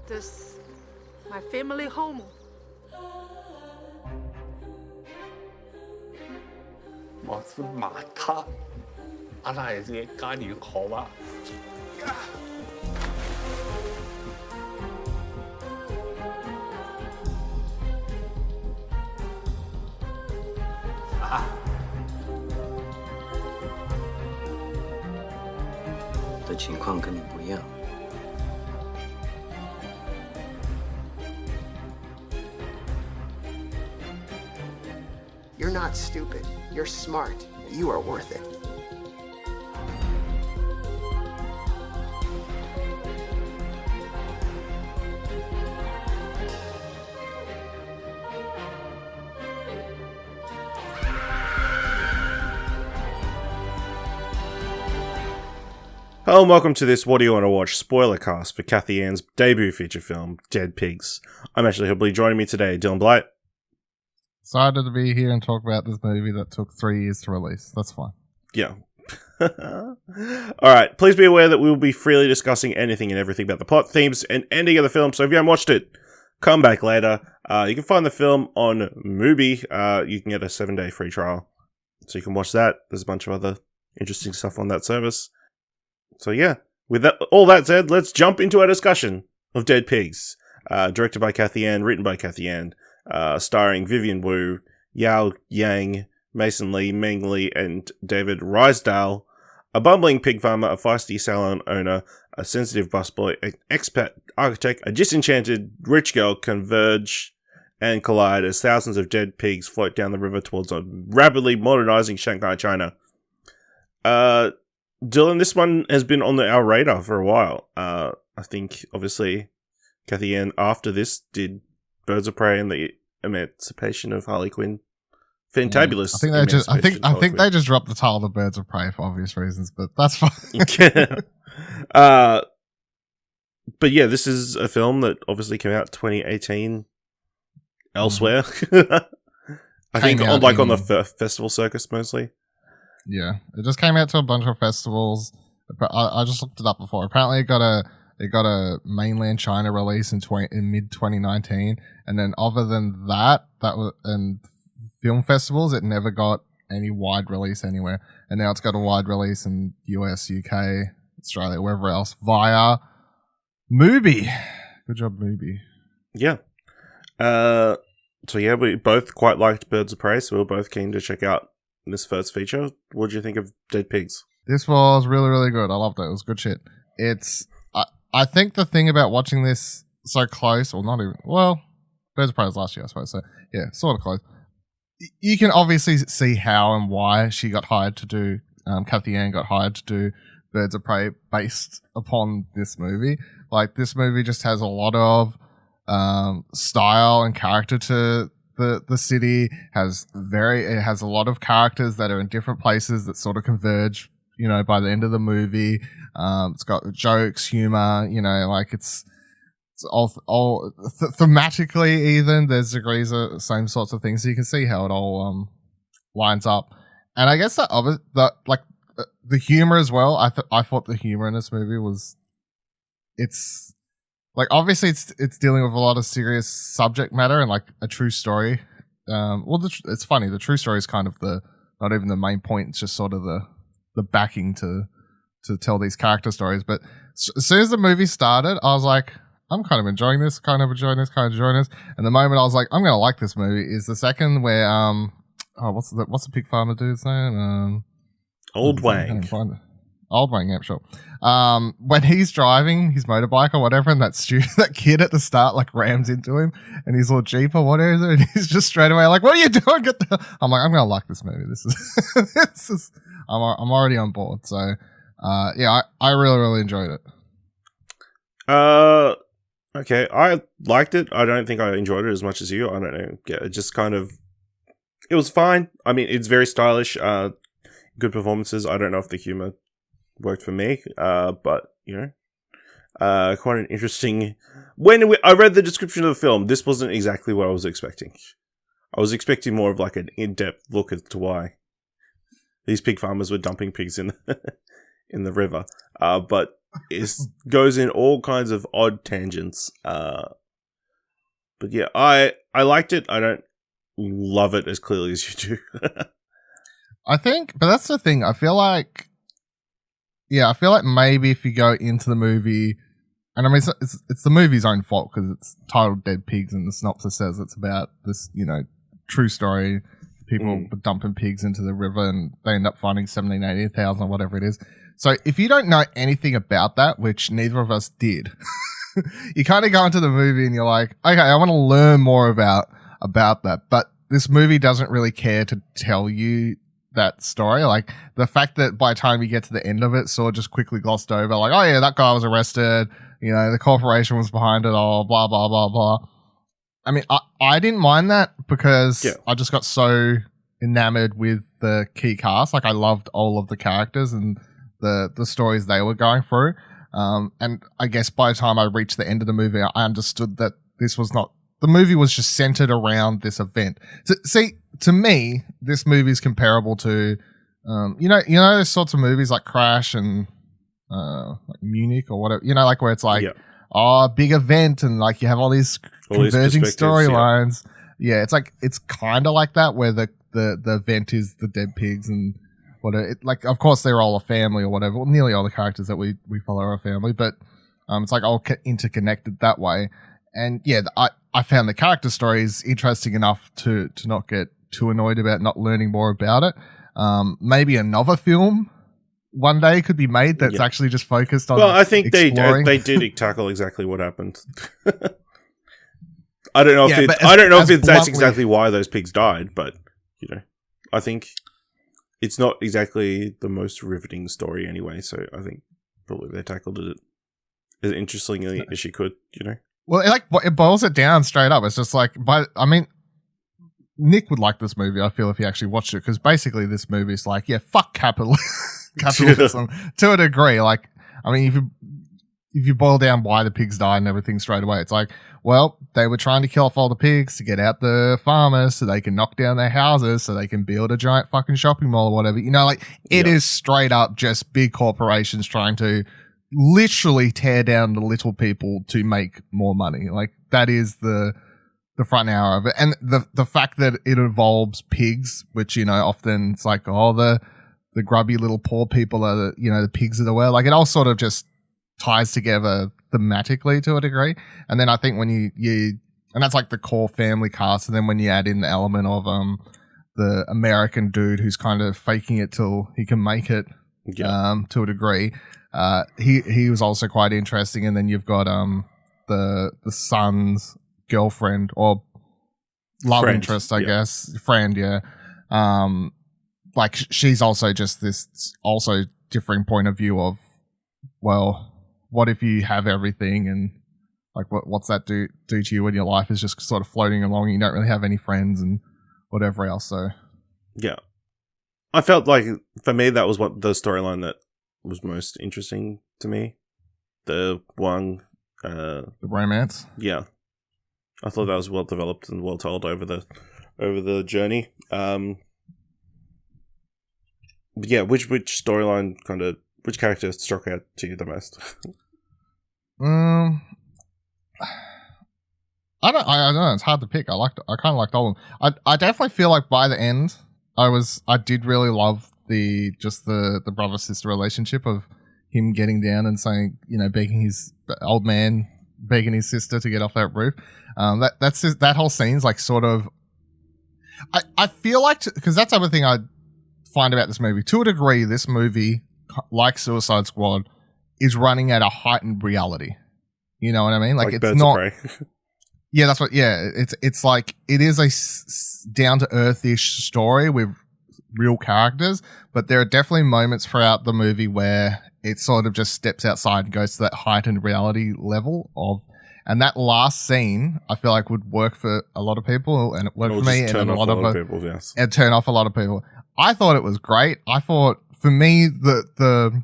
This my family home. 我是马他，阿拉也是家里好吧。的情况跟你不一样。You're not stupid. You're smart. You are worth it. Hello and welcome to this What Do You Want to Watch Spoilercast for Cathy Yan's debut feature film, Dead Pigs. I'm actually hopefully joining me today, Dylan Blight. Excited to be here and talk about this movie that took 3 years to release. That's fine. Yeah. Alright, please be aware that we will be freely discussing anything and everything about the plot, themes, and ending of the film, so if you haven't watched it, come back later. You can find the film on Mubi. You can get a 7-day free trial, so you can watch that. There's a bunch of other interesting stuff on that service. So yeah, with that, all that said, let's jump into our discussion of Dead Pigs. Directed by Cathy Yan, written by Cathy Yan, starring Vivian Wu, Yao Yang, Mason Lee, Meng Lee, and David Rysdahl. A bumbling pig farmer, a feisty salon owner, a sensitive busboy, an expat architect, a disenchanted rich girl converge and collide as thousands of dead pigs float down the river towards a rapidly modernizing Shanghai, China. Dylan, this one has been on our radar for a while. I think, obviously, Cathy Yan, after this, did Birds of Prey and the Emancipation of Harley Quinn. Fantabulous. I think they just dropped the title of Birds of Prey for obvious reasons, but that's fine. But yeah, this is a film that obviously came out 2018 elsewhere. I think on the festival circus mostly. Yeah, it just came out to a bunch of festivals. But I just looked it up before. Apparently, it got a mainland China release in mid 2019, and then other than that was and film festivals, it never got any wide release anywhere. And now it's got a wide release in US, UK, Australia, wherever else via Mubi. Good job, Mubi. Yeah. So yeah, we both quite liked Birds of Prey, so we were both keen to check out this first feature. What did you think of Dead Pigs? This was really, really good. I loved it. It was good shit. I think the thing about watching this so close, or not even, well, Birds of Prey was last year, I suppose. So yeah, sort of close. You can obviously see how and why she got hired to do, Cathy Yan got hired to do Birds of Prey based upon this movie. Like, this movie just has a lot of style and character to the city. It has a lot of characters that are in different places that sort of converge, by the end of the movie. It's got jokes, humor, like it's all thematically even. There's degrees of same sorts of things, so you can see how it all lines up. And I guess the humor as well. I thought the humor in this movie was, it's like, obviously it's dealing with a lot of serious subject matter and like a true story. It's funny. The true story is kind of not even the main point. It's just sort of the backing to tell these character stories. But as soon as the movie started, I was like, I'm kind of enjoying this, kind of enjoying this. And the moment I was like, I'm going to like this movie is the second where, what's the pig farmer dude's name? Old Wang. Old Wang, yeah, sure. When he's driving his motorbike or whatever, and that kid at the start like rams into him, and his little Jeep or whatever, and he's just straight away like, "What are you doing?" I'm like, I'm gonna like this movie. This is, I'm already on board. So, yeah, I really, really enjoyed it. Okay, I liked it. I don't think I enjoyed it as much as you. I don't know. Yeah, it just kind of, it was fine. I mean, it's very stylish. Good performances. I don't know if the humor worked for me, but quite an interesting. I read the description of the film, this wasn't exactly what I was expecting. I was expecting more of like an in-depth look as to why these pig farmers were dumping pigs in in the river. But goes in all kinds of odd tangents. But yeah, I liked it. I don't love it as clearly as you do. I think, but that's the thing. I feel like maybe if you go into the movie, and I mean, it's the movie's own fault because it's titled Dead Pigs and the synopsis says it's about this, true story. People dumping pigs into the river and they end up finding 17,000, 18,000 or whatever it is. So if you don't know anything about that, which neither of us did, you kind of go into the movie and you're like, okay, I want to learn more about that. But this movie doesn't really care to tell you that story. Like the fact that by the time you get to the end of it, sort of just quickly glossed over, like, oh yeah, that guy was arrested, the corporation was behind it all, blah, blah, blah, blah. I mean, I didn't mind that because I just got so enamored with the key cast. Like I loved all of the characters and the stories they were going through. And I guess by the time I reached the end of the movie, I understood that this was not, the movie was just centered around this event. See, to me, this movie is comparable to, those sorts of movies like Crash and like Munich or whatever, like where it's like, a big event and like you have all these converging storylines. Yeah, it's like, it's kind of like that where the event is the dead pigs and whatever. Like, of course, they're all a family or whatever. Well, nearly all the characters that we follow are a family, but it's like all interconnected that way. And yeah, I found the character stories interesting enough to not get too annoyed about not learning more about it. Maybe another film one day could be made that's actually just focused on. Well, I think they did tackle exactly what happened. I don't know if that's exactly why those pigs died, but I think it's not exactly the most riveting story anyway. So I think probably they tackled it as interestingly as she could. Well, it boils it down straight up. It's just like, Nick would like this movie, I feel, if he actually watched it, because basically this movie is like, fuck capitalism to a degree. Like, I mean, if you boil down why the pigs died and everything straight away, it's like, well, they were trying to kill off all the pigs to get out the farmers so they can knock down their houses so they can build a giant fucking shopping mall or whatever. It is straight up just big corporations trying to literally tear down the little people to make more money. Like, that is the front hour of it. And the fact that it involves pigs, which, often it's like, the grubby little poor people are the pigs of the world. Like, it all sort of just ties together thematically to a degree. And then I think when you and that's like the core family cast, and then when you add in the element of the American dude who's kind of faking it till he can make it to a degree, he was also quite interesting. And then you've got the son's girlfriend or love interest, I guess, friend, like she's also just this also differing point of view of, well, what if you have everything and like what's that do to you when your life is just sort of floating along and you don't really have any friends and whatever else. So yeah, I felt like for me that was what the storyline that was most interesting to me. The one the romance. Yeah. I thought that was well developed and well told over the journey. Yeah, which storyline which character struck out to you the most? I don't know. It's hard to pick. I kind of liked all of them. I definitely feel like by the end, I did really love the brother sister relationship of him getting down and saying, begging his old man, begging his sister to get off that roof. That's just, that whole scene's like sort of. I feel like because that's the other thing I find about this movie. To a degree, this movie, like Suicide Squad, is running at a heightened reality. You know what I mean? Like it's Birds not. Of Prey. Yeah, that's what. Yeah, it's like it is a down to earth-ish story with real characters, but there are definitely moments throughout the movie where it sort of just steps outside and goes to that heightened reality level of. And that last scene, I feel like would work for a lot of people, and it worked for me, and a lot of people, yes. And turn off a lot of people. I thought it was great. I thought, for me, the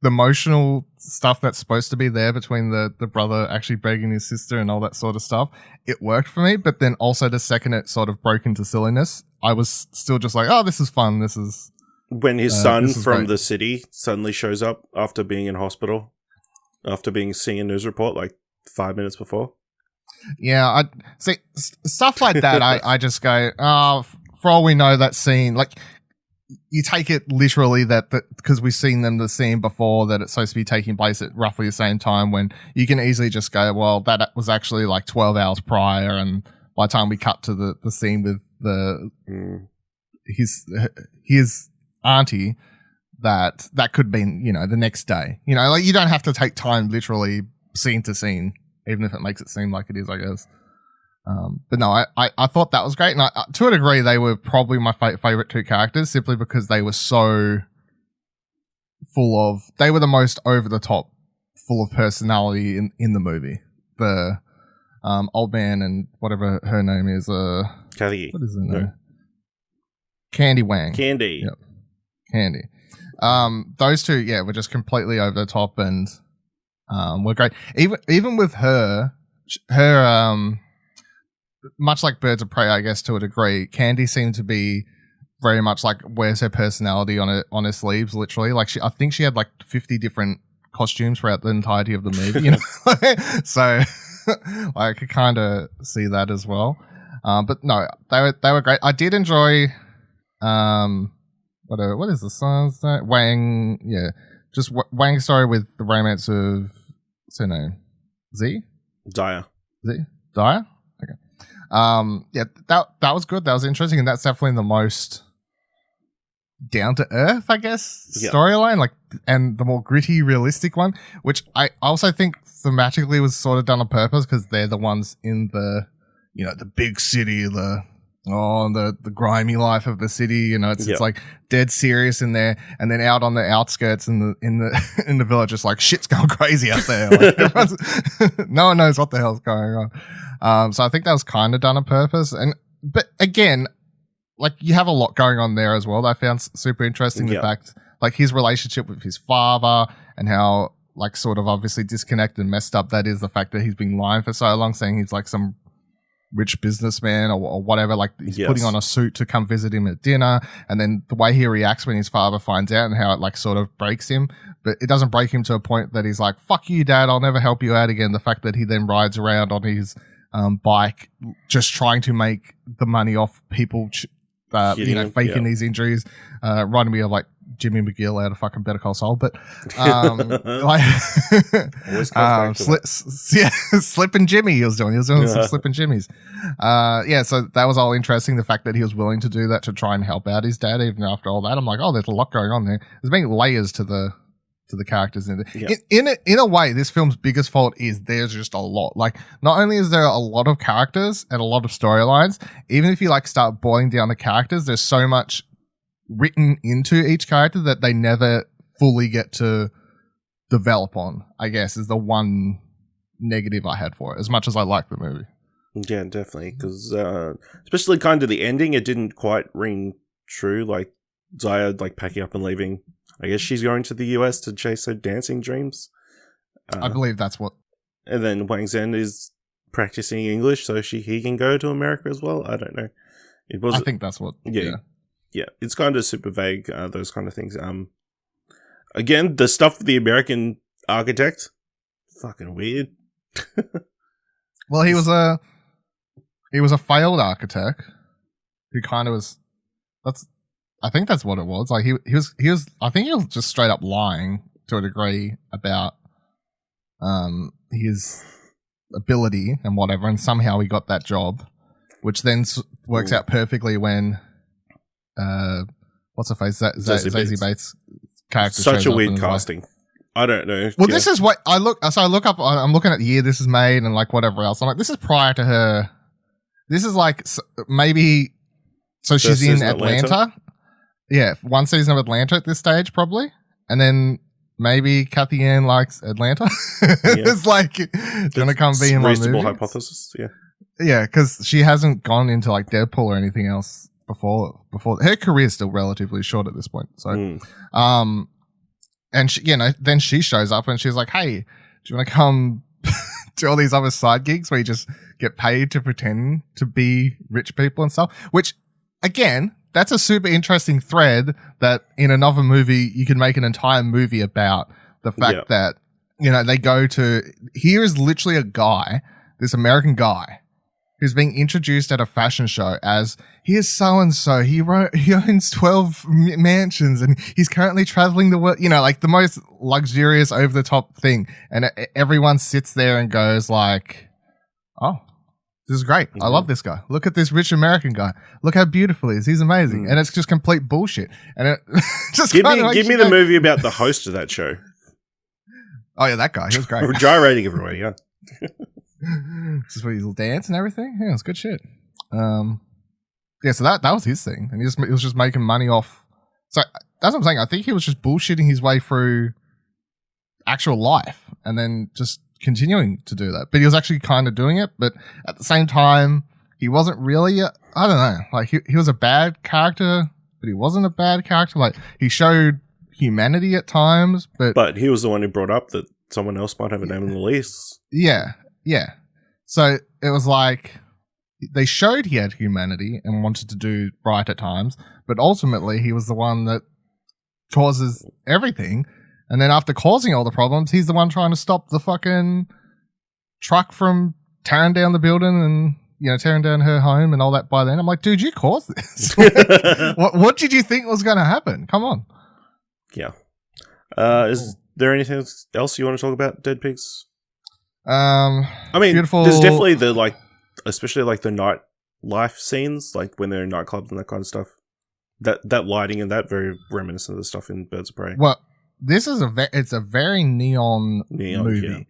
emotional stuff that's supposed to be there between the brother actually begging his sister and all that sort of stuff, it worked for me. But then also the second it sort of broke into silliness, I was still just like, oh, this is fun. This is when his son from the city suddenly shows up after being in hospital. after being seen in news report like 5 minutes before. Yeah, I see stuff like that. I just go, for all we know, that scene, like, you take it literally that because we've seen the scene before, that it's supposed to be taking place at roughly the same time, when you can easily just go, well, that was actually like 12 hours prior, and by the time we cut to the scene with his auntie, that could have been, the next day. Like, you don't have to take time literally scene to scene, even if it makes it seem like it is, I guess. But no, I thought that was great. And to a degree, they were probably my favorite two characters, simply because they were so they were the most over the top, full of personality in the movie. The old man and whatever her name is, Cathy. What is her name? No. Candy Wang. Candy. Yep. Candy. Those two, were just completely over the top and were great. Even with her much like Birds of Prey, I guess, to a degree, Candy seemed to be very much like wears her personality on her sleeves, literally. Like, I think she had like 50 different costumes throughout the entirety of the movie, So I could kind of see that as well. But no, they were great. I did enjoy what is the song's name? Wang, just Wang's story with the romance of, what's her name? Daya. Daya? Okay. That was good. That was interesting, and that's definitely the most down to earth, I guess, storyline, like, and the more gritty, realistic one, which I also think thematically was sort of done on purpose, because they're the ones in the, the big city, the grimy life of the city. It's like dead serious in there, and then out on the outskirts in the village, it's like shit's going crazy out there. Like, no one knows what the hell's going on. So I think that was kind of done on purpose. But again, like, you have a lot going on there as well that I found super interesting. The fact, like, his relationship with his father, and how, like, sort of obviously disconnected and messed up that is, the fact that he's been lying for so long, saying he's like some rich businessman or whatever, like, he's putting on a suit to come visit him at dinner, and then the way he reacts when his father finds out, and how it, like, sort of breaks him. But it doesn't break him to a point that he's like, fuck you, Dad, I'll never help you out again. The fact that he then rides around on his bike, just trying to make the money off people faking these injuries, reminding me of, like, Jimmy McGill out of fucking Better Call Saul. But Slippin' Jimmy he was doing some Slippin' Jimmies. So that was all interesting, the fact that he was willing to do that to try and help out his dad, even after all that. I'm like, oh, there's a lot going on there. There's many layers to the characters in it. In a way, this film's biggest fault is there's just a lot. Like, not only is there a lot of characters and a lot of storylines, even if you, like, start boiling down the characters, there's so much written into each character that they never fully get to develop on, I guess, is the one negative I had for it, as much as I like the movie. Yeah, definitely, because especially kind of the ending, it didn't quite ring true. Like, Zaya, like, packing up and leaving. I guess she's going to the US to chase her dancing dreams. I believe that's what. And then Wang Zhen is practicing English so he can go to America as well. I don't know. I think that's what. Yeah. It's kind of super vague. Those kind of things. Again, the stuff with the American architect, fucking weird. Well, he was a failed architect who kind of was. I think that's what it was. Like, he was. I think he was just straight up lying to a degree about his ability and whatever, and somehow he got that job, which then works out perfectly when what's her face, Zazie Bates character. Such a weird casting. I don't know. Well, this is what I look. So I look up. I'm looking at the year this is made and, like, whatever else. I'm like, this is prior to her. This is like maybe. So she's in Atlanta. Yeah, one season of Atlanta at this stage, probably. And then maybe Cathy Yan likes Atlanta. It's like, do you want to come be in my movie? Reasonable hypothesis, yeah. Yeah, because she hasn't gone into, like, Deadpool or anything else before. Her career's still relatively short at this point. So, and she, then she shows up and she's like, hey, do you want to come do all these other side gigs where you just get paid to pretend to be rich people and stuff? Which, again, that's a super interesting thread that in another movie you can make an entire movie about. The fact that, they go to, here is literally a guy, this American guy, who's being introduced at a fashion show as, here's so-and-so, he owns 12 mansions and he's currently traveling the world, like the most luxurious over-the-top thing. And everyone sits there and goes like, oh, this is great. I love this guy. Look at this rich American guy. Look how beautiful he is. He's amazing. And it's just complete bullshit. And it just give me the movie about the host of that show. Oh yeah, that guy. He was great. Gyrating everywhere, yeah. Just with his little dance and everything. Yeah, it's good shit. Yeah, so that was his thing, and he was just making money off. So that's what I'm saying. I think he was just bullshitting his way through actual life, and then just continuing to do that. But he was actually kind of doing it. But at the same time, he wasn't really. I don't know. Like he was a bad character, but he wasn't a bad character. Like he showed humanity at times, but he was the one who brought up that someone else might have a name on the lease. Yeah. So it was like they showed he had humanity and wanted to do right at times, but ultimately he was the one that causes everything. And then after causing all the problems, he's the one trying to stop the fucking truck from tearing down the building and tearing down her home and all that. By then, I'm like, dude, you caused this. What did you think was going to happen? Come on. Yeah. Is there anything else you want to talk about, Dead Pigs? I mean, beautiful. There's definitely especially like the nightlife scenes, like when they're in nightclubs and that kind of stuff. That lighting and that very reminiscent of the stuff in Birds of Prey. Well, this is it's a very neon movie,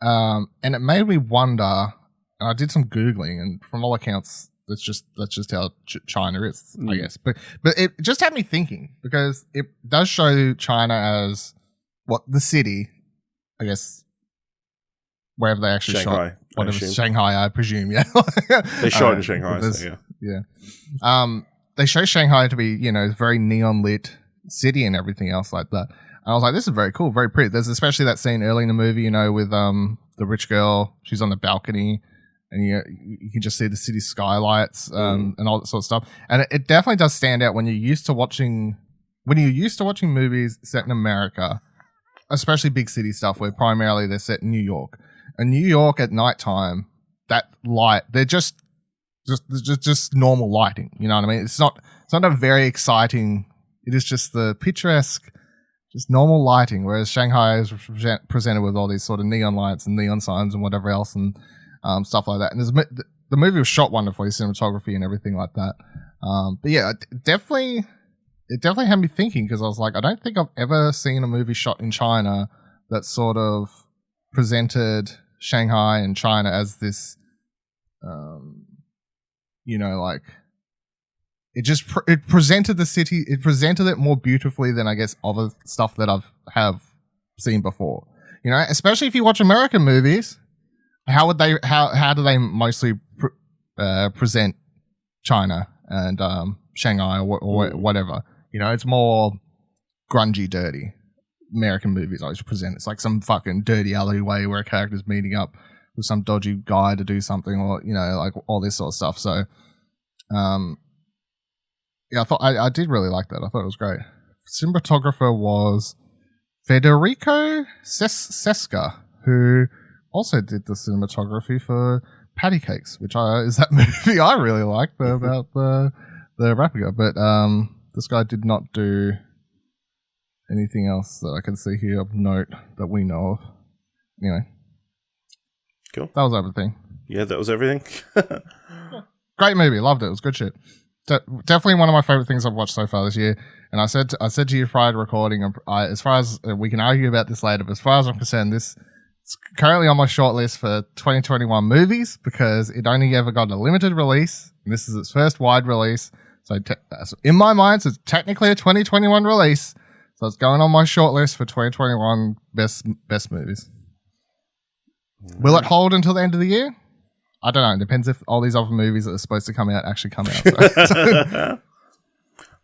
yeah. And it made me wonder. And I did some googling, and from all accounts, that's just how China is, I guess. But it just had me thinking, because it does show China as the city, I guess, wherever they actually Shanghai, shot. Shanghai, I presume, yeah. They shot in Shanghai, so yeah. They show Shanghai to be, very neon lit city and everything else like that. And I was like, this is very cool, very pretty. There's especially that scene early in the movie, with the rich girl. She's on the balcony, and you can just see the city skylights and all that sort of stuff. And it definitely does stand out when you're used to watching movies set in America, especially big city stuff where primarily they're set in New York. And New York at nighttime, that light, they're just normal lighting. You know what I mean? It's not a very exciting. It is just the picturesque, just normal lighting. Whereas Shanghai is presented with all these sort of neon lights and neon signs and whatever else and stuff like that. And the movie was shot wonderfully, cinematography and everything like that. But yeah, it definitely had me thinking, because I was like, I don't think I've ever seen a movie shot in China that sort of presented Shanghai and China as this, like it presented the city. It presented it more beautifully than I guess other stuff that have seen before. Especially if you watch American movies, how do they mostly present China and Shanghai or whatever? It's more grungy, dirty. American movies always present it's like some fucking dirty alleyway where a character's meeting up with some dodgy guy to do something, or like all this sort of stuff. So I thought I did really like that. I thought it was great. Cinematographer was Federico Sesca, who also did the cinematography for Patty Cakes, which is that movie I really liked about the rapper girl. But this guy did not do anything else that I can see here of note that we know of. Anyway. Cool. That was everything. Yeah, that was everything. Great movie. Loved it. It was good shit. Definitely one of my favorite things I've watched so far this year. And I said to you prior to recording, as far as we can argue about this later, but as far as I'm concerned, this is currently on my short list for 2021 movies, because it only ever got a limited release. And this is its first wide release. So in my mind, it's technically a 2021 release. So it's going on my short list for 2021 best movies. Will it hold until the end of the year? I don't know. It depends if all these other movies that are supposed to come out actually come out. So.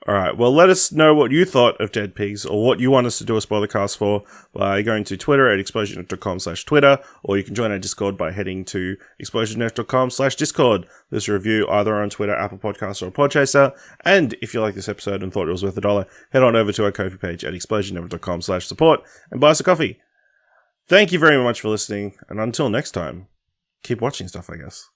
All right. Well, let us know what you thought of Dead Pigs, or what you want us to do a spoilercast for, by going to Twitter at explosionnet.com/Twitter, or you can join our Discord by heading to explosionnet.com/Discord. There's a review either on Twitter, Apple Podcasts, or Podchaser. And if you like this episode and thought it was worth $1, head on over to our Ko-fi page at explosionnet.com/support and buy us a coffee. Thank you very much for listening, and until next time, keep watching stuff, I guess.